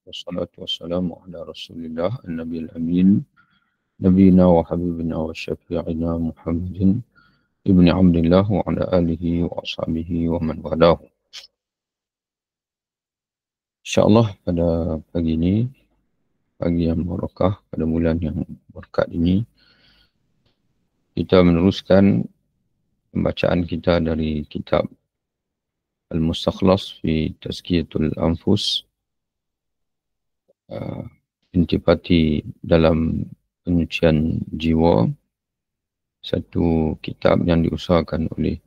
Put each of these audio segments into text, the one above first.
wassalatu wassalamu ala rasulillah an-nabiyyil amin nabiyina wa habibina wa syafi'ina Muhammadin ibni Abdillah wa ala alihi wa ashabihi wa man walahu. InsyaAllah pada pagi ini, pagi yang barakah, pada bulan yang berkat ini, kita meneruskan pembacaan kita dari kitab Al-Mustakhlas fi Tazkiyatul Anfus, intipati dalam penyucian jiwa, satu kitab yang diusahakan oleh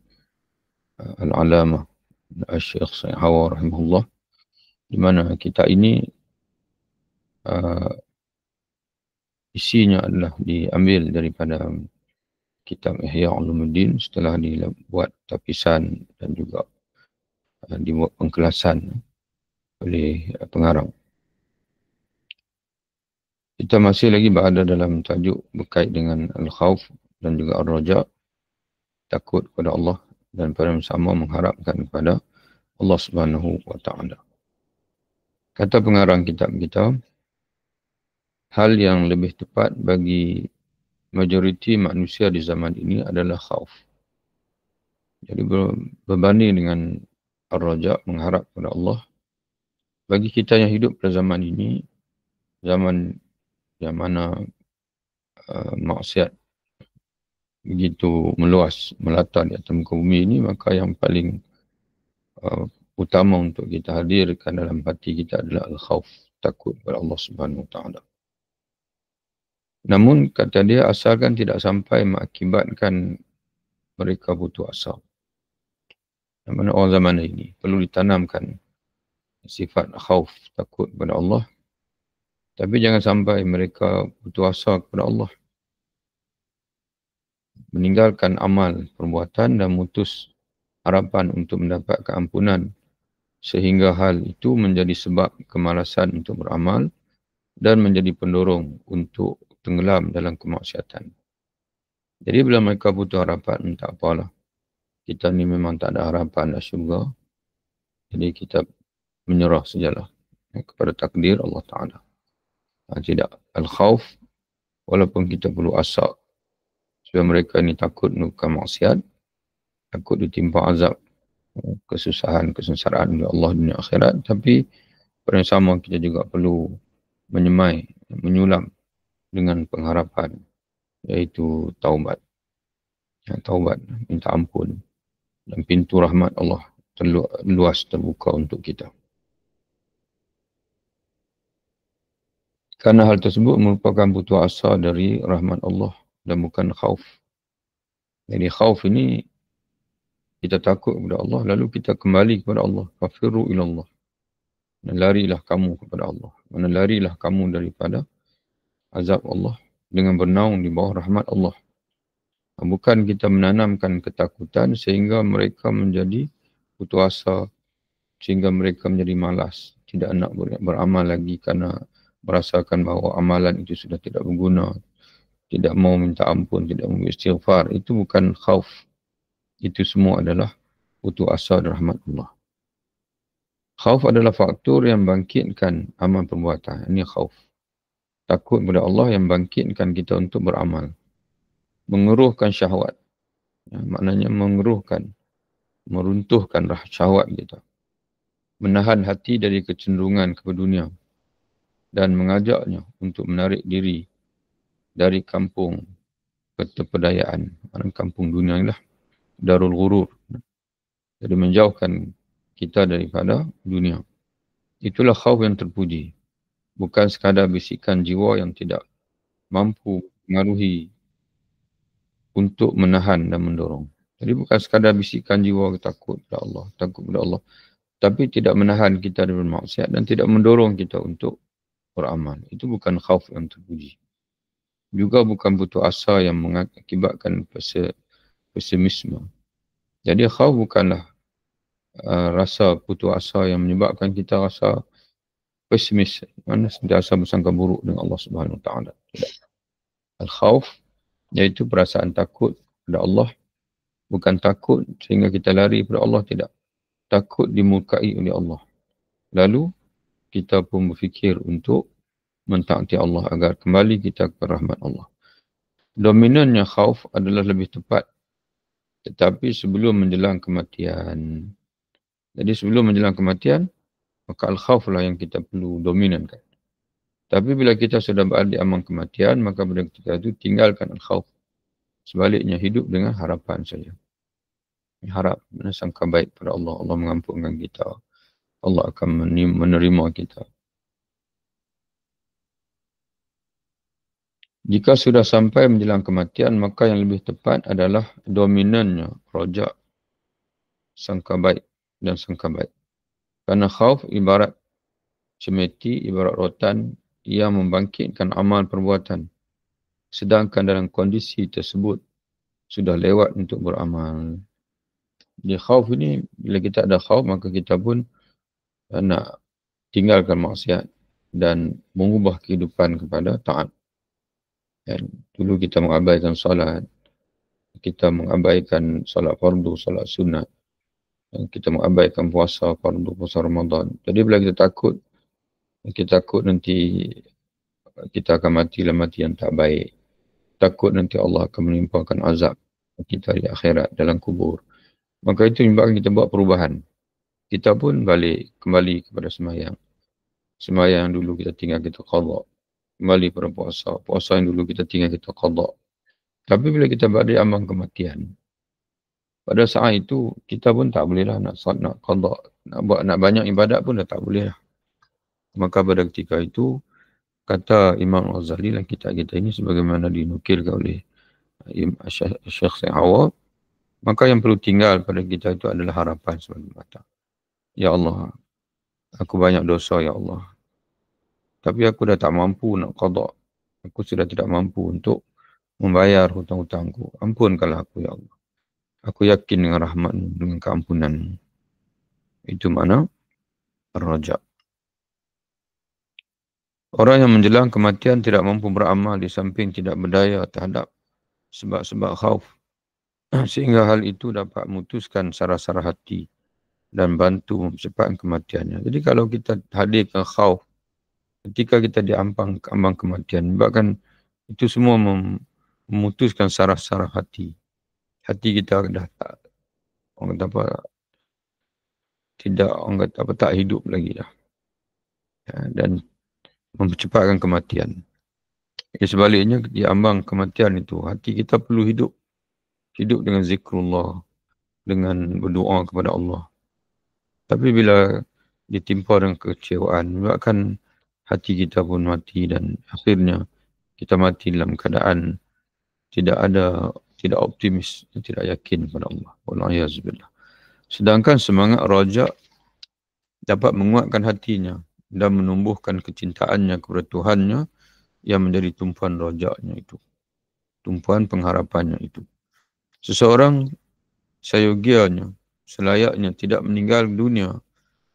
Al-Alamah Al-Syekh Sayyid Hawa rahimahullah, di mana kitab ini isinya adalah diambil daripada kitab Ihya Ulumuddin setelah dibuat tapisan dan juga dibuat pengkelasan oleh pengarang. Kita masih lagi berada dalam tajuk berkait dengan Al-Khawf dan juga Ar-Raja, takut kepada Allah dan pada sama mengharapkan kepada Allah Subhanahu wa Ta'ala. Kata pengarang kitab kita, hal yang lebih tepat bagi majoriti manusia di zaman ini adalah khauf. Jadi berbanding dengan Ar-Raja, mengharap kepada Allah. Bagi kita yang hidup pada zaman ini, zaman yang mana maksiat begitu meluas, melata di atas muka bumi ini, maka yang paling utama untuk kita hadirkan dalam hati kita adalah al-khawf, takut kepada Allah Subhanahu wa Ta'ala. Namun kata dia, asalkan tidak sampai mengakibatkan mereka putus asa. Yang mana orang zaman ini perlu ditanamkan sifat khawf, takut kepada Allah. Tapi jangan sampai mereka putus asa kepada Allah, meninggalkan amal perbuatan dan mutus harapan untuk mendapatkan ampunan, sehingga hal itu menjadi sebab kemalasan untuk beramal dan menjadi pendorong untuk tenggelam dalam kemaksiatan. Jadi bila mereka putus harapan, tak apalah. Kita ni memang tak ada harapan dah syurga. Jadi kita menyerah sajalah kepada takdir Allah Ta'ala. Tidak al-khawf, walaupun kita perlu asa supaya mereka ni takut melakukan maksiat, takut ditimpa azab, kesusahan, kesengsaraan oleh Allah dunia akhirat, tapi pada yang sama kita juga perlu menyemai, menyulam dengan pengharapan, iaitu taubat. Taubat, minta ampun, dan pintu rahmat Allah luas terbuka untuk kita. Karena hal tersebut merupakan putus asa dari rahmat Allah dan bukan khauf. Jadi khauf ini, kita takut kepada Allah, lalu kita kembali kepada Allah. Fafiru ilallah. Larilah kamu kepada Allah. Larilah kamu daripada azab Allah dengan bernaung di bawah rahmat Allah. Bukan kita menanamkan ketakutan sehingga mereka menjadi putus asa, sehingga mereka menjadi malas, tidak nak beramal lagi kerana merasakan bahawa amalan itu sudah tidak berguna, tidak mau minta ampun, tidak mau istighfar. Itu bukan khauf. Itu semua adalah putus asa dari rahmat Allah. Khauf adalah faktor yang bangkitkan amal perbuatan. Ini khauf. Takut kepada Allah yang bangkitkan kita untuk beramal. Mengeruhkan syahwat. Maknanya mengeruhkan, meruntuhkan syahwat kita. Menahan hati dari kecenderungan kepada dunia. Dan mengajaknya untuk menarik diri dari kampung ketepedayaan. Kampung dunia inilah darul ghurur. Jadi menjauhkan kita daripada dunia. Itulah khauf yang terpuji. Bukan sekadar bisikan jiwa yang tidak mampu mengaruhi untuk menahan dan mendorong. Jadi bukan sekadar bisikan jiwa takut kepada Allah, takut kepada Allah, tapi tidak menahan kita dari bermaksiat dan tidak mendorong kita untuk beramal. Itu bukan khauf yang terpuji. Juga bukan putus asa yang mengakibatkan pesimisme. Jadi khauf bukanlah rasa putus asa yang menyebabkan kita rasa pesimis, mana sentiasa bersangka buruk dengan Allah Subhanahu Wa Taala. Al-khawf iaitu perasaan takut kepada Allah, bukan takut sehingga kita lari kepada Allah, tidak. Takut dimurkai oleh Allah. Lalu kita pun berfikir untuk mentaati Allah agar kembali kita ke rahmat Allah. Dominannya khauf adalah lebih tepat, tetapi sebelum menjelang kematian. Jadi sebelum menjelang kematian, maka al-khauf lah yang kita perlu dominankan. Tapi bila kita sudah berada di ambang kematian, maka pada ketika itu tinggalkan al-khauf. Sebaliknya hidup dengan harapan saja. Harap sangka baik pada Allah. Allah mengampunkan kita. Allah akan menerima kita. Jika sudah sampai menjelang kematian, maka yang lebih tepat adalah dominannya rojak sangka baik dan sangka baik. Karena khauf ibarat cemeti, ibarat rotan yang membangkitkan amal perbuatan. Sedangkan dalam kondisi tersebut sudah lewat untuk beramal. Di khauf ini, bila kita ada khauf, maka kita pun nak tinggalkan maksiat dan mengubah kehidupan kepada taat. Dan dulu kita mengabaikan solat, kita mengabaikan solat fardu, solat sunat, dan kita mengabaikan puasa fardu, puasa Ramadan. Jadi bila kita takut nanti kita akan mati dalam mati yang tak baik. Takut nanti Allah akan menimpakan azab kita di akhirat dalam kubur. Maka itu menyebabkan kita buat perubahan. Kita pun kembali kepada sembahyang. Sembahyang dulu kita tinggal kita qada. Kembali pada puasa. Puasa yang dulu kita tinggal kita qada. Tapi bila kita berada di ambang kematian, pada saat itu kita pun tak boleh lah nak qada. Nak banyak ibadat pun dah tak boleh lah. Maka pada ketika itu, kata Imam Al-Ghazali dalam kitab kita ini sebagaimana dinukilkan oleh Syekh Sa'awab, maka yang perlu tinggal pada kita itu adalah harapan sebagai mata. Ya Allah, aku banyak dosa ya Allah. Tapi aku dah tak mampu nak qada. Aku sudah tidak mampu untuk membayar hutang-hutangku. Ampunkanlah aku ya Allah. Aku yakin dengan rahmat-Mu, dengan keampunan-Mu. Itu mana ar-raja. Orang yang menjelang kematian tidak mampu beramal di samping tidak berdaya terhadap sebab-sebab khauf. Sehingga hal itu dapat memutuskan sarah-sarah hati dan bantu mempercepatkan kematiannya. Jadi kalau kita hadirkan khauf ketika kita di ambang kematian, bahkan itu semua memutuskan sarah-sarah hati. Hati kita dah tak, orang kata apa, tidak, orang kata apa, tak hidup lagi dah. Dan mempercepatkan kematian. Sebaliknya di ambang kematian itu, hati kita perlu hidup. Hidup dengan zikrullah, dengan berdoa kepada Allah. Tapi bila ditimpa dengan kekecewaan, menyebabkan hati kita pun mati dan akhirnya kita mati dalam keadaan tidak optimis, tidak yakin kepada Allah. Wallahiyazubillah. Sedangkan semangat raja dapat menguatkan hatinya dan menumbuhkan kecintaannya kepada Tuhannya yang menjadi tumpuan rajaknya itu. Tumpuan pengharapannya itu. Seseorang sayogianya, selayaknya tidak meninggal dunia,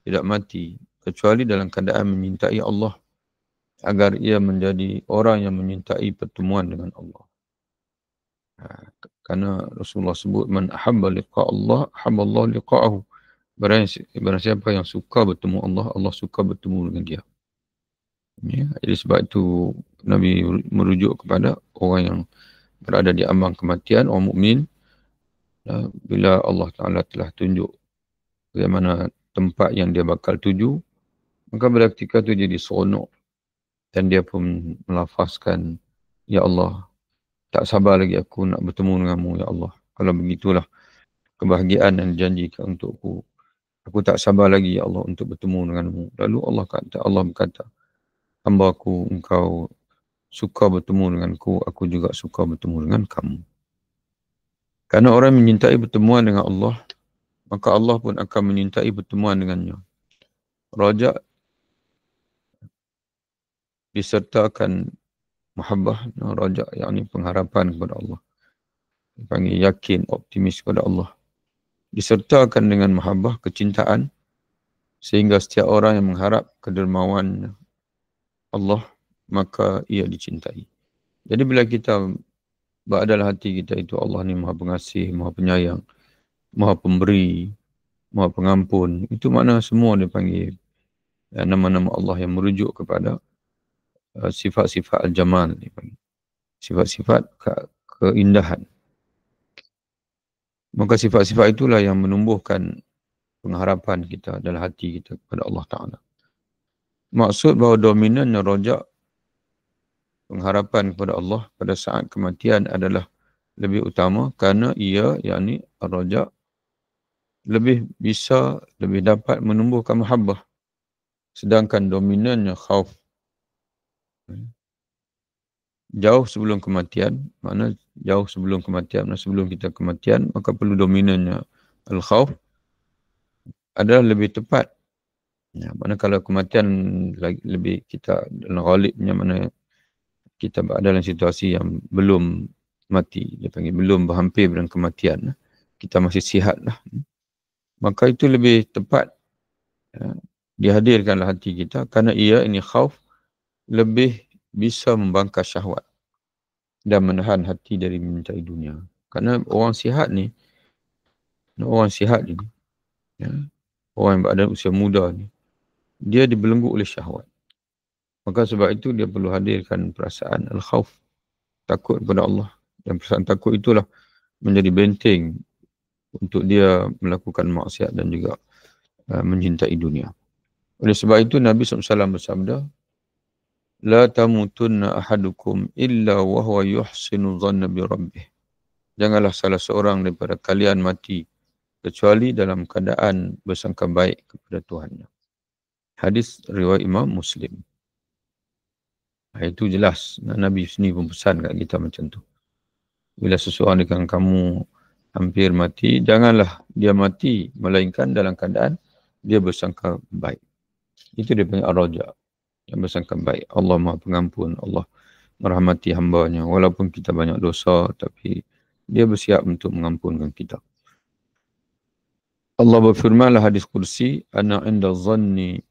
tidak mati, kecuali dalam keadaan menyintai Allah, agar ia menjadi orang yang menyintai pertemuan dengan Allah. Karena Rasulullah sebut, man ahabba liqa Allah, ahabba Allah liqa'ahu. Barang siapa yang suka bertemu Allah, Allah suka bertemu dengan dia. Ya, jadi sebab itu Nabi merujuk kepada orang yang berada di ambang kematian, orang mukmin, bila Allah Ta'ala telah tunjuk bagaimana tempat yang dia bakal tuju, maka pada ketika itu jadi seronok dan dia pun melafazkan, Ya Allah, tak sabar lagi aku nak bertemu denganmu, Ya Allah. Kalau begitulah kebahagiaan yang dijanjikan untukku, aku tak sabar lagi, Ya Allah, untuk bertemu denganmu. Lalu Allah berkata, hamba-Ku, engkau suka bertemu denganku, aku juga suka bertemu dengan kamu. Karena orang menyintai pertemuan dengan Allah, maka Allah pun akan menyintai pertemuan dengannya. Raja disertakan mahabbah, raja yakni pengharapan kepada Allah. Dipanggil yakin, optimis kepada Allah. Disertakan dengan mahabbah, kecintaan, sehingga setiap orang yang mengharap kedermawan Allah, maka ia dicintai. Jadi bila kita beradalah hati kita itu, Allah ni maha pengasih, maha penyayang, maha pemberi, maha pengampun. Itu makna semua dipanggil nama-nama Allah yang merujuk kepada sifat-sifat al-jamal, sifat-sifat keindahan. Maka sifat-sifat itulah yang menumbuhkan pengharapan kita dalam hati kita kepada Allah Ta'ala. Maksud bahawa dominannya rojak pengharapan kepada Allah pada saat kematian adalah lebih utama kerana ia, yakni rojak, lebih bisa, lebih dapat menumbuhkan mahabbah. Sedangkan dominannya khauf jauh sebelum kematian, makna jauh sebelum kematian, sebelum kita kematian, maka perlu dominannya al-khauf adalah lebih tepat. Ya, mana kalau kematian lebih kita dalam ghalibnya, mana kita berada dalam situasi yang belum mati, dia panggil belum berhampir dengan kematian, kita masih sihat lah, maka itu lebih tepat dihadirkanlah hati kita, kerana ia ini khauf lebih bisa membangkas syahwat dan menahan hati dari mencari dunia. Kerana orang sihat ni, ya, orang yang berada usia muda ni, dia dibelenggu oleh syahwat. Maka sebab itu dia perlu hadirkan perasaan al-khauf, takut kepada Allah. Dan perasaan takut itulah menjadi benteng untuk dia melakukan maksiat dan juga mencintai dunia. Oleh sebab itu Nabi SAW bersabda, La tamutunna ahadukum illa wa huwa yuhsinu dhanna bi rabbih. Janganlah salah seorang daripada kalian mati kecuali dalam keadaan bersangka baik kepada Tuhannya. Hadis riwayat Imam Muslim. Itu jelas. Nabi sendiri pun pesan kat kita macam tu. Bila seseorang dengan kamu hampir mati, janganlah dia mati melainkan dalam keadaan dia bersangka baik. Itu dia panggil ar-raja, yang bersangka baik. Allah Maha Pengampun, Allah merahmati hamba-Nya. Walaupun kita banyak dosa, tapi dia bersiap untuk mengampunkan kita. Allah berfirmanlah hadis kursi, Ana inda zanni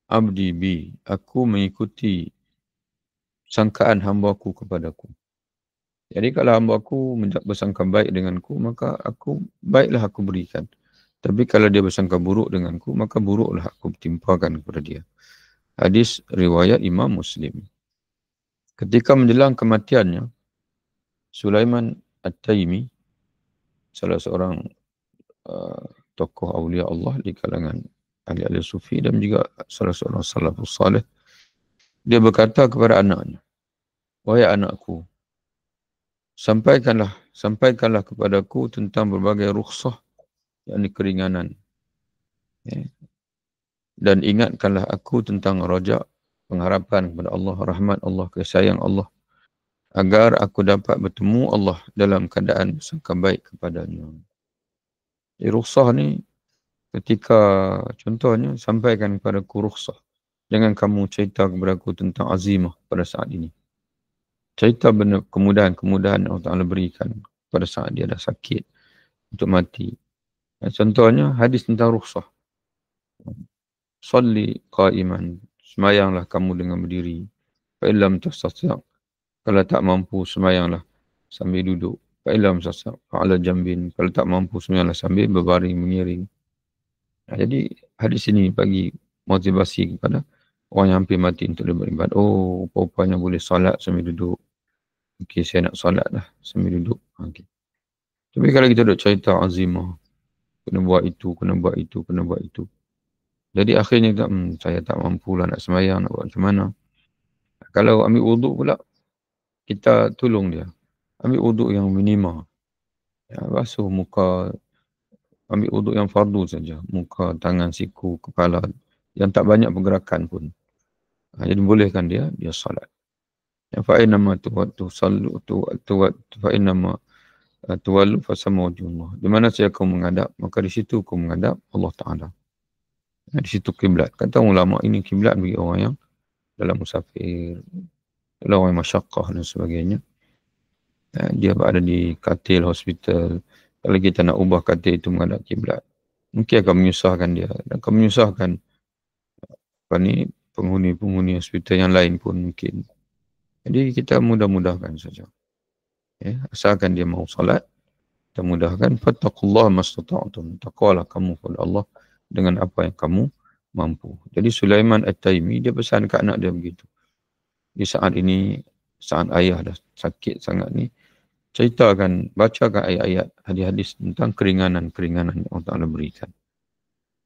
abdi bi. Aku mengikuti sangkaan hamba-Ku kepadaku. Jadi kalau hamba-Ku bersangka baik denganku, maka baiklah aku berikan. Tapi kalau dia bersangka buruk denganku, maka buruklah aku timpakan kepada dia. Hadis riwayat Imam Muslim. Ketika menjelang kematiannya, Sulaiman At-Taimi, salah seorang tokoh awliya Allah di kalangan ahli-ahli sufi dan juga salah seorang salafus salih, dia berkata kepada anaknya, Wahai anakku, sampaikanlah kepadaku tentang berbagai rukhsah, yakni keringanan. Dan ingatkanlah aku tentang rojak, pengharapan kepada Allah, rahmat Allah, kasih sayang Allah, agar aku dapat bertemu Allah dalam keadaan bersangka baik kepadanya. Rukhsah ni, ketika contohnya, sampaikan kepadaku rukhsah. Jangan kamu cerita kepadaku tentang azimah pada saat ini. Cerita benda kemudahan-kemudahan Allah Ta'ala berikan pada saat dia dah sakit untuk mati. Contohnya hadis tentang rukhsah. Salli qa'iman, semayanglah kamu dengan berdiri. Fa'illam tastati', kalau tak mampu semayanglah sambil duduk. Fa'illam tastati' fa'ala jambin, kalau tak mampu semayanglah sambil berbaring mengiring. Jadi hadis ini bagi motivasi kepada orang yang hampir mati untuk dia beribadat. Oh, rupanya boleh solat sambil duduk. Okey, saya nak solat lah sambil duduk. Okay. Tapi kalau kita duduk cerita azimah, kena buat itu, kena buat itu, kena buat itu. Jadi akhirnya kita, saya tak mampu lah nak semayang, nak buat macam mana. Kalau ambil wuduk pula, kita tolong dia. Ambil wuduk yang minima. Ya, basuh muka, ambil wuduk yang fardu saja. Muka, tangan, siku, kepala. Yang tak banyak pergerakan pun. Jadi bolehkan dia salat. Fa'inama tuwallu fasama wajhullah. Di mana saya kau menghadap, maka di situ kau menghadap Allah Ta'ala. Di situ kiblat. Kata ulama, ini kiblat bagi orang yang dalam musafir, dalam orang yang masyaqqah dan sebagainya. Dia berada di katil hospital. Kalau kita nak ubah katil itu menghadap kiblat, mungkin akan menyusahkan dia. Dan akan menyusahkan penghuni-penghuni hospital yang lain pun mungkin. Jadi kita mudah-mudahkan saja. Asalkan dia mau salat, kita mudahkan. Fattaqullaha mastata'tum. Taqwalah kamu kepada Allah dengan apa yang kamu mampu. Jadi Sulaiman At-Taimi dia pesan ke anak dia begitu. Di saat ini, saat ayah dah sakit sangat ni, bacakan ayat-ayat hadis-hadis tentang keringanan-keringanan yang Allah Ta'ala berikan.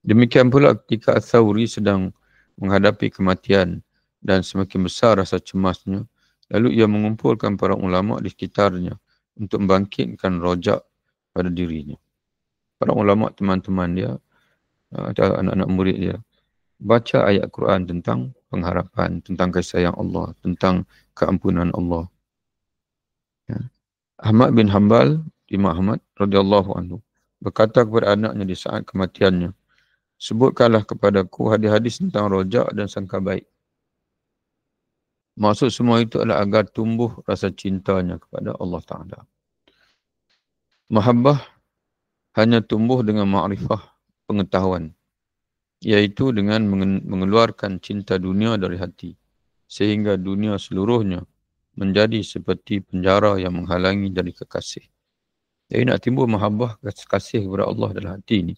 Demikian pula ketika Ats-Tsauri sedang menghadapi kematian dan semakin besar rasa cemasnya, lalu ia mengumpulkan para ulama di sekitarnya untuk membangkitkan rojak pada dirinya. Para ulama teman-teman dia, atau anak-anak murid dia, baca ayat Quran tentang pengharapan, tentang kasih sayang Allah, tentang keampunan Allah. Ya. Ahmad bin Hanbal, Imam Ahmad radhiyallahu anhu, berkata kepada anaknya di saat kematiannya, sebutkanlah kepadaku hadis-hadis tentang rojak dan sangka baik. Maksud semua itu adalah agar tumbuh rasa cintanya kepada Allah Ta'ala. Mahabbah hanya tumbuh dengan ma'rifah, pengetahuan, iaitu dengan mengeluarkan cinta dunia dari hati, sehingga dunia seluruhnya menjadi seperti penjara yang menghalangi dari kekasih. Jadi nak timbul mahabbah, kasih kepada Allah dalam hati ini,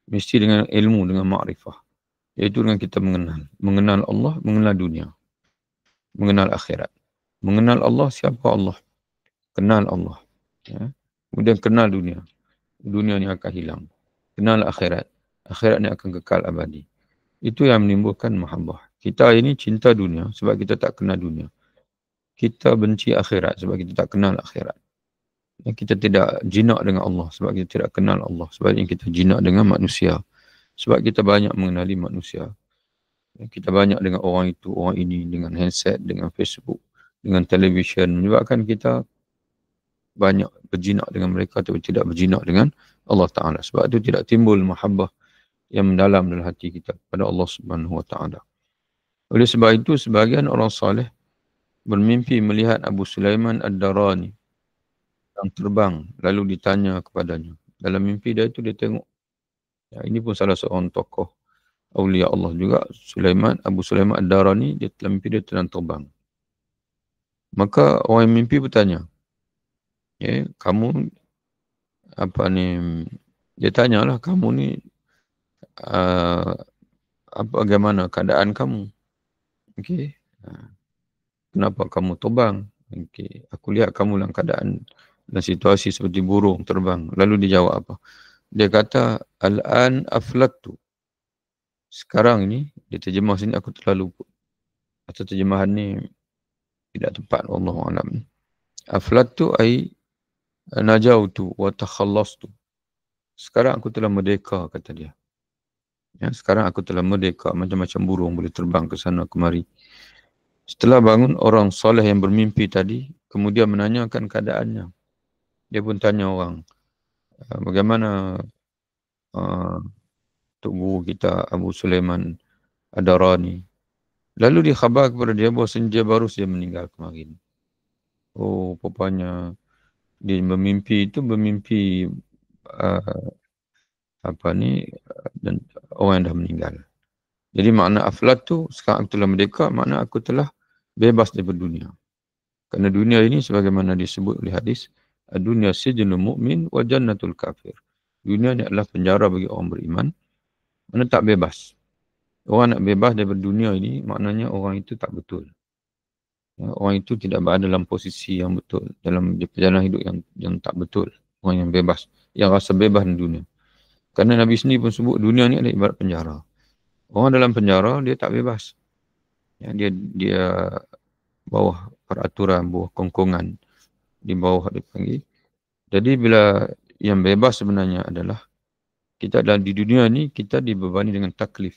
mesti dengan ilmu, dengan ma'rifah. Iaitu dengan kita mengenal Allah, mengenal dunia, mengenal akhirat. Mengenal Allah, siapa Allah? Kenal Allah. Ya. Kemudian kenal dunia. Dunia ni akan hilang. Kenal akhirat. Akhirat ni akan kekal abadi. Itu yang menimbulkan mahabbah. Kita ini cinta dunia sebab kita tak kenal dunia. Kita benci akhirat sebab kita tak kenal akhirat. Kita tidak jinak dengan Allah sebab kita tidak kenal Allah. Sebab kita jinak dengan manusia. Sebab kita banyak mengenali manusia. Kita banyak dengan orang itu, orang ini, dengan handset, dengan Facebook, dengan televisyen. Menyebabkan kita banyak berjinak dengan mereka tapi tidak berjinak dengan Allah Ta'ala. Sebab itu tidak timbul mahabbah yang mendalam dalam hati kita kepada Allah Subhanahu Wa Ta'ala. Oleh sebab itu, sebahagian orang saleh bermimpi melihat Abu Sulaiman Ad-Darani yang terbang, lalu ditanya kepadanya. Dalam mimpi dia itu dia tengok. Ya, ini pun salah seorang tokoh Aulia Allah juga, Abu Sulaiman Ad-Darani, dia dalam mimpi dia sedang terbang. Maka orang yang mimpi bertanya, kamu dia tanyalah, kamu ni bagaimana keadaan kamu? Kenapa kamu terbang? Aku lihat kamu dalam keadaan dan situasi seperti burung terbang. Lalu dia jawab apa? Dia kata, Al-an aflaktu. Sekarang ni, dia terjemah sini aku telah lupa. Atau terjemahan ni tidak tepat, wallahualam. Aflaktu ay najautu wa takhallastu. Sekarang aku telah merdeka, kata dia. Ya, sekarang aku telah merdeka, macam-macam burung boleh terbang ke sana kemari. Setelah bangun, orang soleh yang bermimpi tadi kemudian menanyakan keadaannya. Dia pun tanya orang, bagaimana Tok Guru kita Abu Sulaiman Ad-Darani. Lalu dia khabar kepada dia bahawa dia baru saja meninggal kemarin. Oh, rupanya dia bermimpi dan orang yang dah meninggal. Jadi makna aflat tu, sekarang aku telah merdeka, makna aku telah bebas daripada dunia. Kerana dunia ini sebagaimana disebut oleh hadis, dunia sijnul mu'min wa jannatul kafir. Dunia ini adalah penjara bagi orang beriman, mana tak bebas. Orang nak bebas daripada dunia ini, maknanya orang itu tak betul. Orang itu tidak berada dalam posisi yang betul, dalam perjalanan hidup yang tak betul. Orang yang bebas, yang rasa bebas di dunia. Kerana Nabi sendiri pun sebut dunia ni adalah ibarat penjara. Orang dalam penjara, dia tak bebas. Dia bawah peraturan, bawah kongkongan, di bawah dipanggil. Jadi bila yang bebas sebenarnya adalah kita dalam di dunia ni, kita dibebani dengan taklif.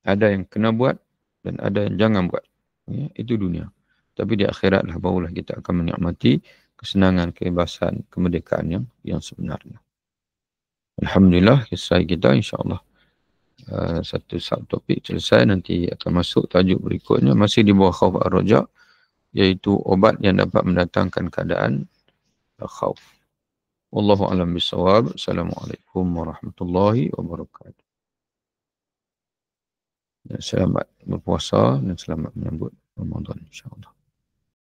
Ada yang kena buat dan ada yang jangan buat. Ya, itu dunia. Tapi di akhirat lah barulah kita akan menikmati kesenangan, kebebasan, kemerdekaan yang sebenarnya. Alhamdulillah, kisah kita insyaAllah satu subtopik selesai. Nanti akan masuk tajuk berikutnya. Masih di bawah khauf ar-raja, iaitu obat yang dapat mendatangkan keadaan khauf. Wallahu a'lam bissawab. Assalamualaikum warahmatullahi wabarakatuh. Selamat berpuasa dan selamat menyambut Ramadan insyaAllah.